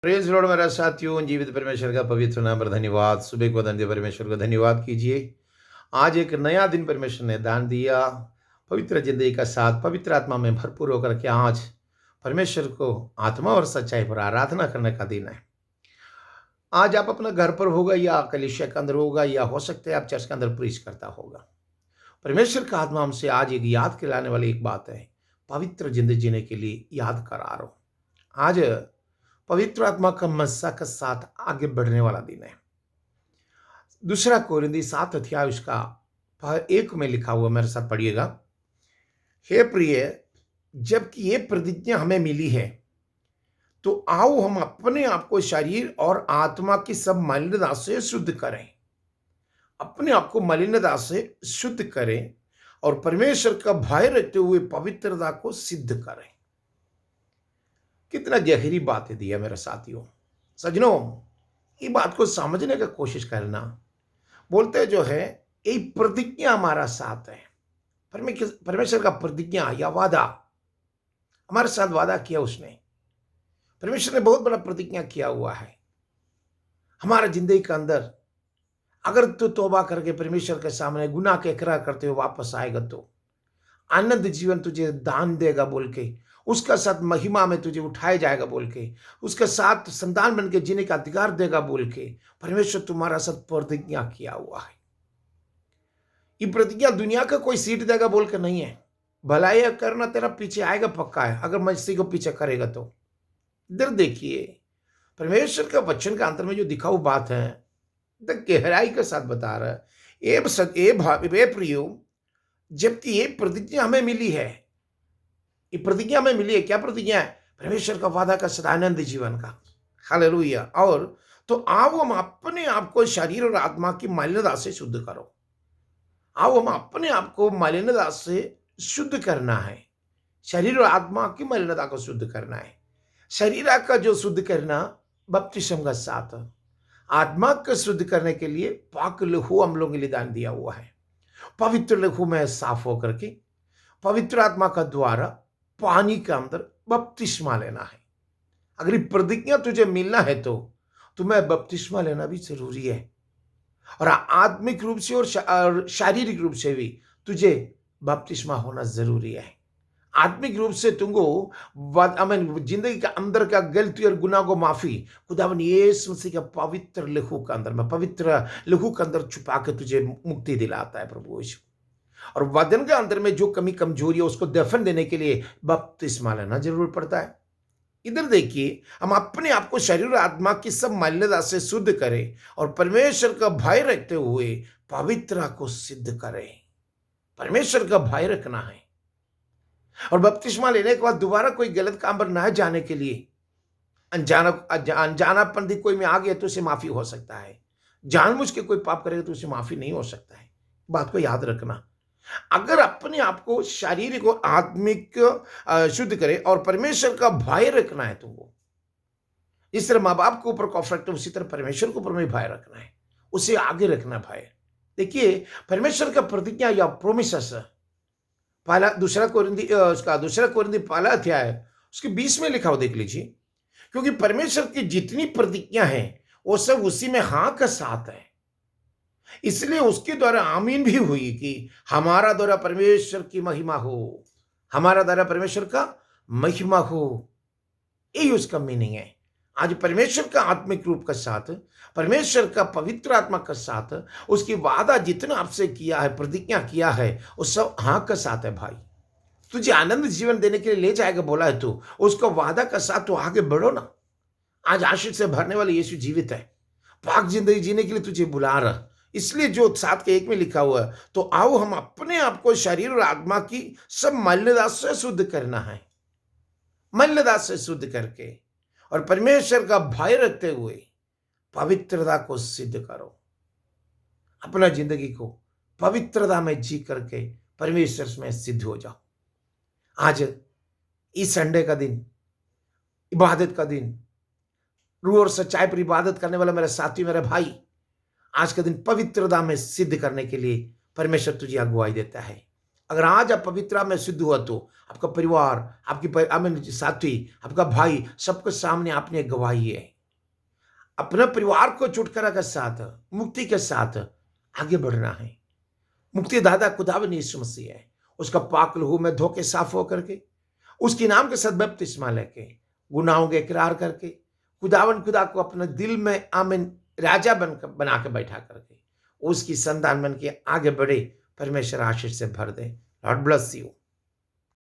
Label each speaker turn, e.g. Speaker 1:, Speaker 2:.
Speaker 1: Praise Lord मेरा साथियों, जीवित परमेश्वर का पवित्र नाम पर धन्यवाद। सुबह को धन्य परमेश्वर को धन्यवाद कीजिए। आज एक नया दिन परमेश्वर ने दान दिया, पवित्र जिंदगी का साथ पवित्र आत्मा में भरपूर होकर के आज परमेश्वर को आत्मा और सच्चाई पर आराधना करने का दिन है। आज आप अपना घर पर होगा या कलीसिया के अंदर होगा या हो सकता है आप चर्च के अंदर प्रीच करता होगा। परमेश्वर का आत्मा हमसे आज एक याद दिलाने वाली एक बात है, पवित्र जिंदगी जीने के लिए याद करा रहा हूं। आज पवित्र आत्मा का मस्सा के साथ आगे बढ़ने वाला दिन है। दूसरा कोरिन्थी 7 अध्याय उसका 1 में लिखा हुआ, मेरे साथ पढ़िएगा। हे प्रिय, जबकि ये प्रतिज्ञा हमें मिली है, तो आओ हम अपने आप को शरीर और आत्मा की सब मलिनता से शुद्ध करें। अपने आप को मलिनता से शुद्ध करें और परमेश्वर का भय रखते हुए पवित्रता को सिद्ध करें। कितना गहरी बातें दी है मेरे साथियों। सजनों, ये बात को समझने का कोशिश करना। बोलते जो है, ये प्रतिज्ञा हमारा साथ है। परमेश्वर का प्रतिज्ञा या वादा हमारे साथ वादा किया उसने। परमेश्वर ने बहुत बड़ा प्रतिज्ञा किया हुआ है हमारा जिंदगी के अंदर। अगर तू तौबा करके परमेश्वर के सामने गुनाह के इकरार करते हुए वापस आएगा तो आनंद जीवन तुझे दान देगा बोल के, उसका साथ महिमा में तुझे उठाया जाएगा बोल के, उसके साथ संतान बन के जीने का अधिकार देगा बोल के परमेश्वर तुम्हारा साथ प्रतिज्ञा किया हुआ है। ये प्रतिज्ञा दुनिया का कोई सीट देगा बोल के नहीं है। भलाई करना तेरा पीछे आएगा पक्का है, अगर मसीह को पीछे करेगा तो। इधर देखिए, परमेश्वर का वचन का अंतर में जो दिखा हुआ बात है, गहराई के साथ बता रहा है। ए प्रियो, जबकि ये प्रतिज्ञा हमें मिली है। ये प्रतिज्ञा हमें मिली है। क्या प्रतिज्ञा है? परमेश्वर का वादा का सदानंद जीवन का। हालेलुया। और तो आओ हम अपने आप को शरीर और आत्मा की मलिनता से शुद्ध करो। आओ हम अपने आप को मलिनता से शुद्ध करना है। शरीर और आत्मा की मलिनता को शुद्ध करना है। शरीर का जो शुद्ध करना बपतिस्म का साथ, आत्मा को शुद्ध करने के लिए पाक लहू हम लोगों के लिए दान दिया हुआ है। पवित्र लहू में साफ होकर के पवित्र आत्मा का द्वारा पानी के अंदर बपतिस्मा लेना है। अगर ये प्रतिज्ञा तुझे मिलना है तो तुम्हें बपतिस्मा लेना भी जरूरी है। और आत्मिक रूप से और शारीरिक रूप से भी तुझे बपतिस्मा होना जरूरी है। आत्मिक रूप से तुमको जिंदगी का अंदर का गलती और गुनाह को माफी खुदावन यीशु मसीह का पवित्र लहू का अंदर में, पवित्र लहू के अंदर छुपा के तुझे मुक्ति दिलाता है प्रभु यीशु। और वजन के अंदर में जो कमी कमजोरी है उसको दफन देने के लिए बपतिस्मा लेना जरूर पड़ता है। इधर देखिए, हम अपने आप को शरीर और आत्मा की सब मलिनता से शुद्ध करें और परमेश्वर का भय रखते हुए पवित्रता को सिद्ध करें। परमेश्वर का भय रखना है। और बपतिस्मा लेने के बाद दोबारा कोई गलत काम पर ना जाने के लिए, अनजानापन कोई में आ गया तो उसे माफी हो सकता है। जानबूझ के कोई पाप करेगा तो उसे माफी नहीं हो सकता है। बात को याद रखना। अगर अपने आप को शारीरिक और आत्मिक शुद्ध करे और परमेश्वर का भय रखना है तुमको, जिस तरह माँ बाप के ऊपर कॉन्फ्लिक्ट है उसी तरह परमेश्वर के ऊपर में भय रखना है, उसे आगे रखना भय। देखिए, परमेश्वर का प्रतिज्ञा या प्रोमिसेस दूसरा कोरिन्थी पहला अध्याय उसके 20 में लिखा हो, देख लीजिए। क्योंकि परमेश्वर की जितनी प्रतिज्ञा है वो सब उसी में हाँ का साथ है, इसलिए उसके द्वारा आमीन भी हुई कि हमारा द्वारा परमेश्वर की महिमा हो, हमारा द्वारा परमेश्वर का महिमा हो। यही उसका मीनिंग है। आज परमेश्वर का आत्मिक रूप का साथ, परमेश्वर का पवित्र आत्मा का साथ, उसकी वादा जितना आपसे किया है, प्रतिज्ञा किया है, वो सब हाँ का साथ है भाई। तुझे आनंद जीवन देने के लिए ले जाएगा बोला है तो उसका वादा का साथ तो आगे बढ़ो ना। आज आशीष से भरने वाले यीशु जीवित है, पाक जिंदगी जीने के लिए तुझे बुला रहा। इसलिए जो 7:1 में लिखा हुआ है, तो आओ हम अपने आप को शरीर और आत्मा की सब मलिनता से शुद्ध करना है। मलिनता से शुद्ध करके और परमेश्वर का भय रखते हुए पवित्रता को सिद्ध करो। अपना जिंदगी को पवित्रता में जी करके परमेश्वर में सिद्ध हो जाओ। आज इस संडे का दिन, इबादत का दिन, रूह और सच्चाई पर इबादत करने वाला मेरा साथी, मेरा भाई, आज का दिन पवित्रता में सिद्ध करने के लिए परमेश्वर तुझे अगुवाई देता है। अगर आज आप पवित्र में शुद्ध हुआ तो आपका परिवार, आपकी आमीन साथी, आपका भाई, सबके सामने आपने गवाही है। अपने परिवार को छुटकारा के साथ, मुक्ति के साथ आगे बढ़ना है। मुक्ति दाता खुदावन यीशु मसीह है। उसका पाक लहू में धो के साफ हो करके, उसके नाम के साथ बपतिस्मा लेके, गुनाहों के इकरार करके, खुदावन खुदा को अपने दिल में आमीन राजा बना के बैठा करके उसकी संतान बन के आगे बढ़े। परमेश्वर आशीष से भर दे। Lord bless you.